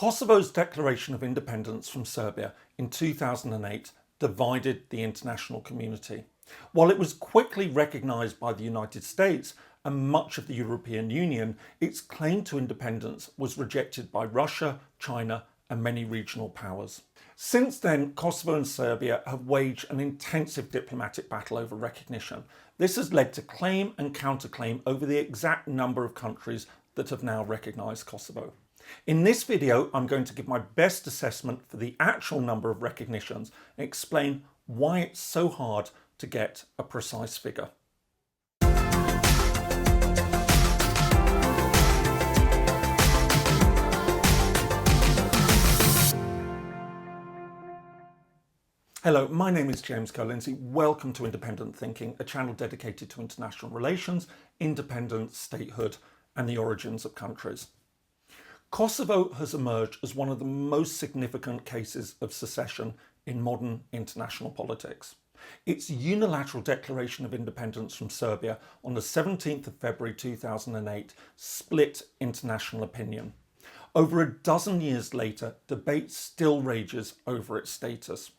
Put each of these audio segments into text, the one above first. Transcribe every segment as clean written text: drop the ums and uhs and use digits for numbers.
Kosovo's declaration of independence from Serbia in 2008 divided the international community. While it was quickly recognised by the United States and much of the European Union, its claim to independence was rejected by Russia, China and many regional powers. Since then, Kosovo and Serbia have waged an intensive diplomatic battle over recognition. This has led to claim and counterclaim over the exact number of countries that have now recognised Kosovo. In this video, I'm going to give my best assessment for the actual number of recognitions and explain why it's so hard to get a precise figure. Hello, my name is James Ker-Lindsay. Welcome to Independent Thinking, a channel dedicated to international relations, independence, statehood, and the origins of countries. Kosovo has emerged as one of the most significant cases of secession in modern international politics. Its unilateral declaration of independence from Serbia on the 17th of February 2008 split international opinion. Over a dozen years later, debate still rages over its status.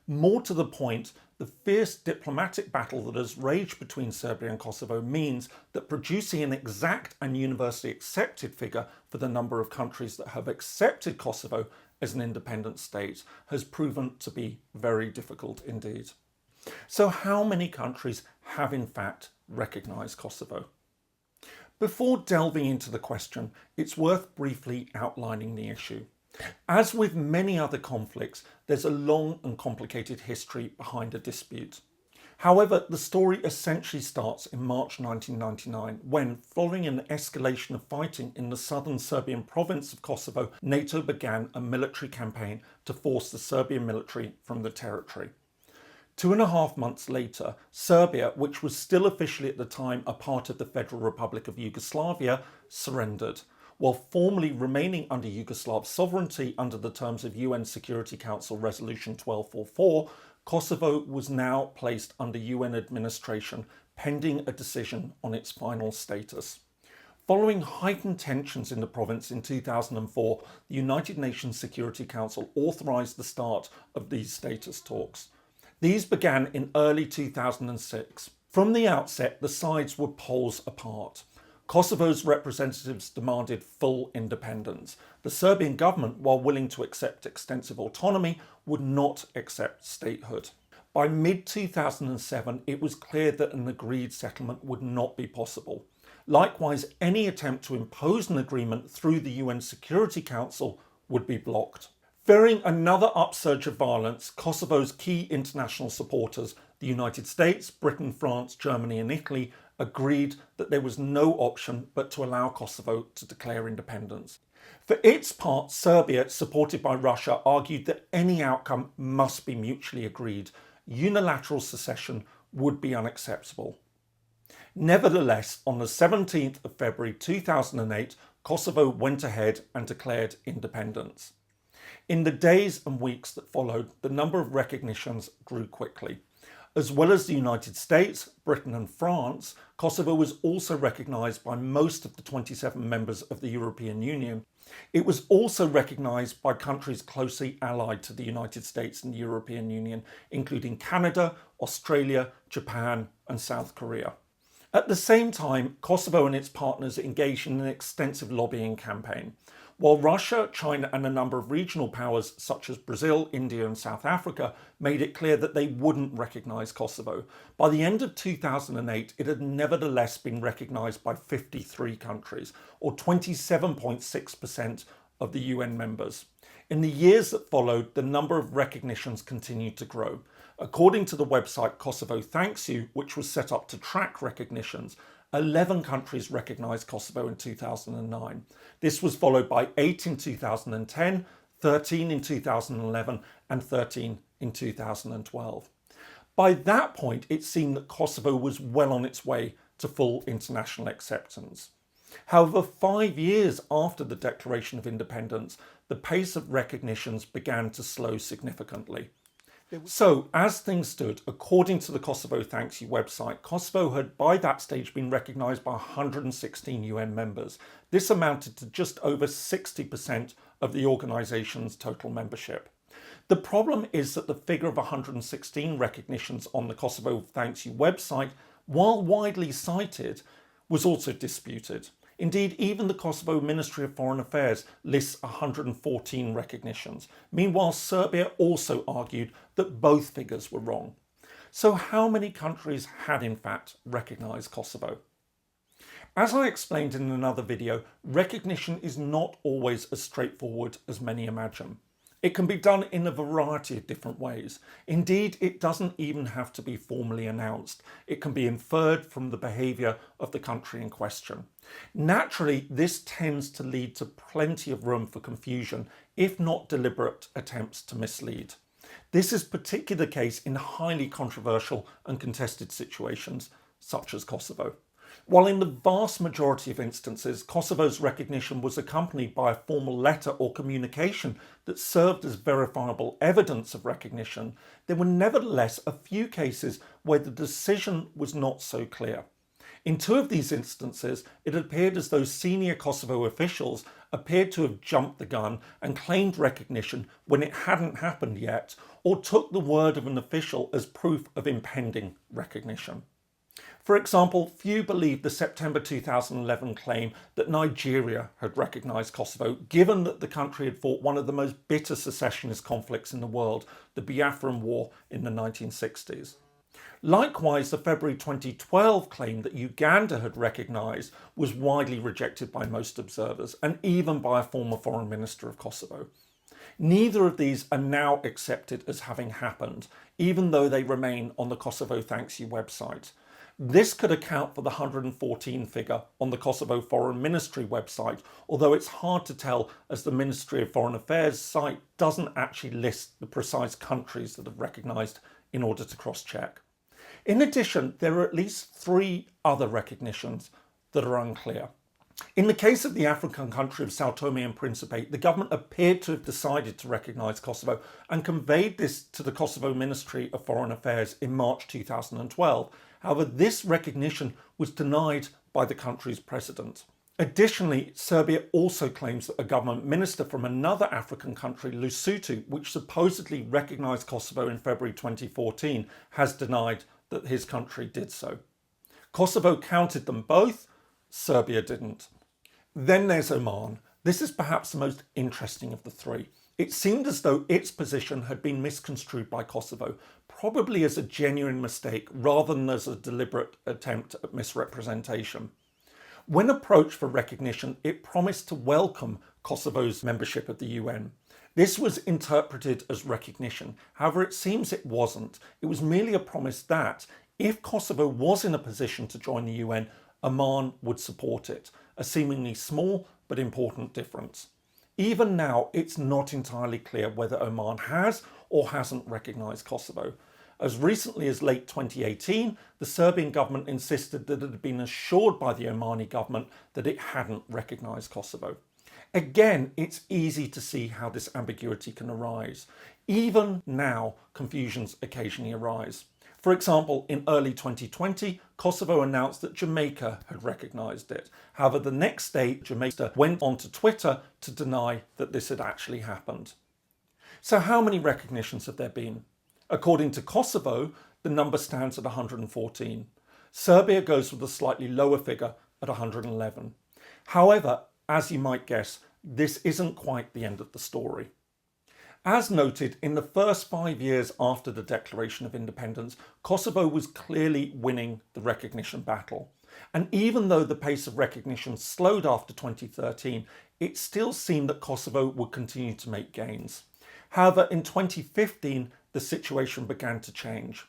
More to the point, the fierce diplomatic battle that has raged between Serbia and Kosovo means that producing an exact and universally accepted figure for the number of countries that have accepted Kosovo as an independent state has proven to be very difficult indeed. So how many countries have in fact recognised Kosovo? Before delving into the question, it's worth briefly outlining the issue. As with many other conflicts, there's a long and complicated history behind a dispute. However, the story essentially starts in March 1999 when, following an escalation of fighting in the southern Serbian province of Kosovo, NATO began a military campaign to force the Serbian military from the territory. 2.5 months later, Serbia, which was still officially at the time a part of the Federal Republic of Yugoslavia, surrendered. While formally remaining under Yugoslav sovereignty under the terms of UN Security Council Resolution 1244, Kosovo was now placed under UN administration pending a decision on its final status. Following heightened tensions in the province in 2004, the United Nations Security Council authorised the start of these status talks. These began in early 2006. From the outset, the sides were poles apart. Kosovo's representatives demanded full independence. The Serbian government, while willing to accept extensive autonomy, would not accept statehood. By mid-2007, it was clear that an agreed settlement would not be possible. Likewise, any attempt to impose an agreement through the UN Security Council would be blocked. Fearing another upsurge of violence, Kosovo's key international supporters, the United States, Britain, France, Germany and Italy, agreed that there was no option but to allow Kosovo to declare independence. For its part, Serbia, supported by Russia, argued that any outcome must be mutually agreed. Unilateral secession would be unacceptable. Nevertheless, on the 17th of February 2008, Kosovo went ahead and declared independence. In the days and weeks that followed, the number of recognitions grew quickly. As well as the United States, Britain and France, Kosovo was also recognised by most of the 27 members of the European Union. It was also recognised by countries closely allied to the United States and the European Union, including Canada, Australia, Japan and South Korea. At the same time, Kosovo and its partners engaged in an extensive lobbying campaign. While Russia, China and a number of regional powers such as Brazil, India and South Africa made it clear that they wouldn't recognise Kosovo, by the end of 2008 it had nevertheless been recognised by 53 countries, or 27.6% of the UN members. In the years that followed, the number of recognitions continued to grow. According to the website Kosovo Thanks You, which was set up to track recognitions, 11 countries recognised Kosovo in 2009. This was followed by 8 in 2010, 13 in 2011 and 13 in 2012. By that point, it seemed that Kosovo was well on its way to full international acceptance. However, 5 years after the declaration of independence, the pace of recognitions began to slow significantly. So, as things stood, according to the Kosovo Thanks You website, Kosovo had by that stage been recognised by 116 UN members. This amounted to just over 60% of the organisation's total membership. The problem is that the figure of 116 recognitions on the Kosovo Thanks You website, while widely cited, was also disputed. Indeed, even the Kosovo Ministry of Foreign Affairs lists 114 recognitions. Meanwhile, Serbia also argued that both figures were wrong. So how many countries had in fact recognised Kosovo? As I explained in another video, recognition is not always as straightforward as many imagine. It can be done in a variety of different ways. Indeed, it doesn't even have to be formally announced. It can be inferred from the behaviour of the country in question. Naturally, this tends to lead to plenty of room for confusion, if not deliberate attempts to mislead. This is particularly the case in highly controversial and contested situations, such as Kosovo. While in the vast majority of instances, Kosovo's recognition was accompanied by a formal letter or communication that served as verifiable evidence of recognition, there were nevertheless a few cases where the decision was not so clear. In two of these instances, it appeared as though senior Kosovo officials appeared to have jumped the gun and claimed recognition when it hadn't happened yet, or took the word of an official as proof of impending recognition. For example, few believed the September 2011 claim that Nigeria had recognised Kosovo, given that the country had fought one of the most bitter secessionist conflicts in the world, the Biafran War in the 1960s. Likewise, the February 2012 claim that Uganda had recognised was widely rejected by most observers, and even by a former foreign minister of Kosovo. Neither of these are now accepted as having happened, even though they remain on the Kosovo Thanks You website. This could account for the 114 figure on the Kosovo Foreign Ministry website, although it's hard to tell as the Ministry of Foreign Affairs site doesn't actually list the precise countries that have recognised in order to cross-check. In addition, there are at least 3 other recognitions that are unclear. In the case of the African country of Sao Tome and Principe, the government appeared to have decided to recognise Kosovo and conveyed this to the Kosovo Ministry of Foreign Affairs in March 2012. However, this recognition was denied by the country's president. Additionally, Serbia also claims that a government minister from another African country, Lesotho, which supposedly recognised Kosovo in February 2014, has denied that his country did so. Kosovo counted them both, Serbia didn't. Then there's Oman. This is perhaps the most interesting of the 3. It seemed as though its position had been misconstrued by Kosovo, probably as a genuine mistake rather than as a deliberate attempt at misrepresentation. When approached for recognition, it promised to welcome Kosovo's membership of the UN. This was interpreted as recognition. However, it seems it wasn't. It was merely a promise that, if Kosovo was in a position to join the UN, Oman would support it, a seemingly small but important difference. Even now, it's not entirely clear whether Oman has or hasn't recognised Kosovo. As recently as late 2018, the Serbian government insisted that it had been assured by the Omani government that it hadn't recognised Kosovo. Again, it's easy to see how this ambiguity can arise. Even now, confusions occasionally arise. For example, in early 2020, Kosovo announced that Jamaica had recognised it. However, the next day, Jamaica went onto Twitter to deny that this had actually happened. So how many recognitions have there been? According to Kosovo, the number stands at 114. Serbia goes with a slightly lower figure at 111. However, as you might guess, this isn't quite the end of the story. As noted, in the first 5 years after the declaration of independence, Kosovo was clearly winning the recognition battle. And even though the pace of recognition slowed after 2013, it still seemed that Kosovo would continue to make gains. However, in 2015, the situation began to change.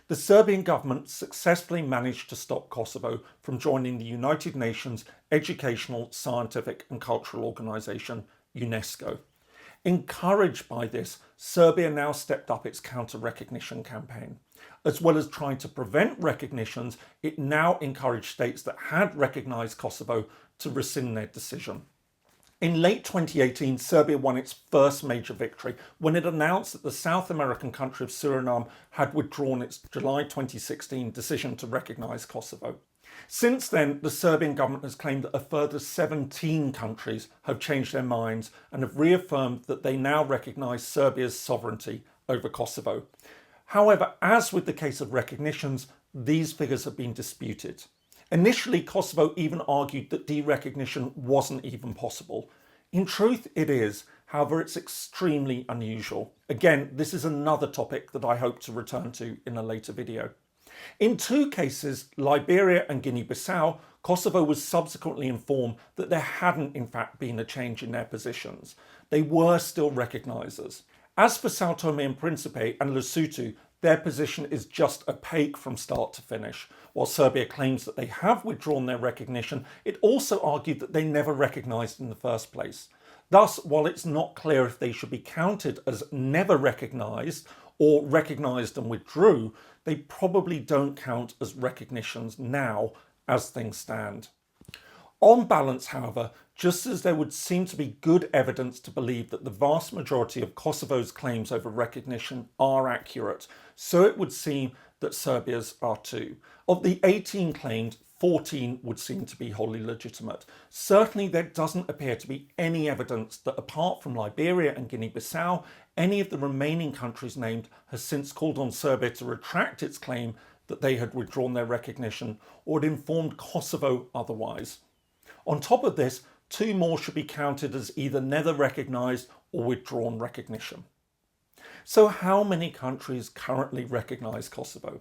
The Serbian government successfully managed to stop Kosovo from joining the United Nations Educational, Scientific and Cultural Organization, UNESCO. Encouraged by this, Serbia now stepped up its counter-recognition campaign. As well as trying to prevent recognitions, it now encouraged states that had recognised Kosovo to rescind their decision. In late 2018, Serbia won its first major victory when it announced that the South American country of Suriname had withdrawn its July 2016 decision to recognise Kosovo. Since then, the Serbian government has claimed that a further 17 countries have changed their minds and have reaffirmed that they now recognise Serbia's sovereignty over Kosovo. However, as with the case of recognitions, these figures have been disputed. Initially, Kosovo even argued that derecognition wasn't even possible. In truth, it is. However, it's extremely unusual. Again, this is another topic that I hope to return to in a later video. In two cases, Liberia and Guinea-Bissau, Kosovo was subsequently informed that there hadn't in fact been a change in their positions. They were still recognisers. As for Sao Tome and Principe and Lesotho, their position is just opaque from start to finish. While Serbia claims that they have withdrawn their recognition, it also argued that they never recognised in the first place. Thus, while it's not clear if they should be counted as never recognised or recognised and withdrew, they probably don't count as recognitions now as things stand. On balance, however, just as there would seem to be good evidence to believe that the vast majority of Kosovo's claims over recognition are accurate, so it would seem that Serbia's are too. Of the 18 claimed, 14 would seem to be wholly legitimate. Certainly there doesn't appear to be any evidence that apart from Liberia and Guinea-Bissau, any of the remaining countries named has since called on Serbia to retract its claim that they had withdrawn their recognition or had informed Kosovo otherwise. On top of this, 2 more should be counted as either never recognised or withdrawn recognition. So how many countries currently recognise Kosovo?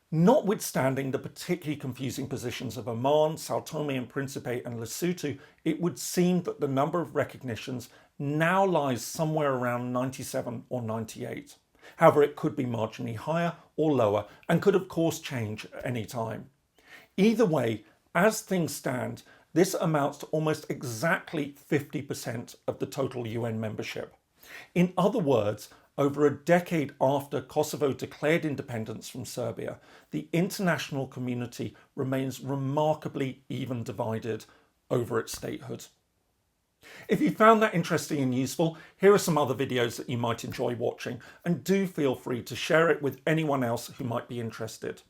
Notwithstanding the particularly confusing positions of Oman, Sao Tome and Principe and Lesotho, it would seem that the number of recognitions now lies somewhere around 97 or 98. However, it could be marginally higher or lower and could of course change at any time. Either way, as things stand, this amounts to almost exactly 50% of the total UN membership. In other words, over a decade after Kosovo declared independence from Serbia, the international community remains remarkably even divided over its statehood. If you found that interesting and useful, here are some other videos that you might enjoy watching, and do feel free to share it with anyone else who might be interested.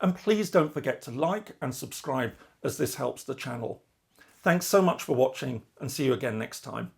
And please don't forget to like and subscribe as this helps the channel. Thanks so much for watching, and see you again next time.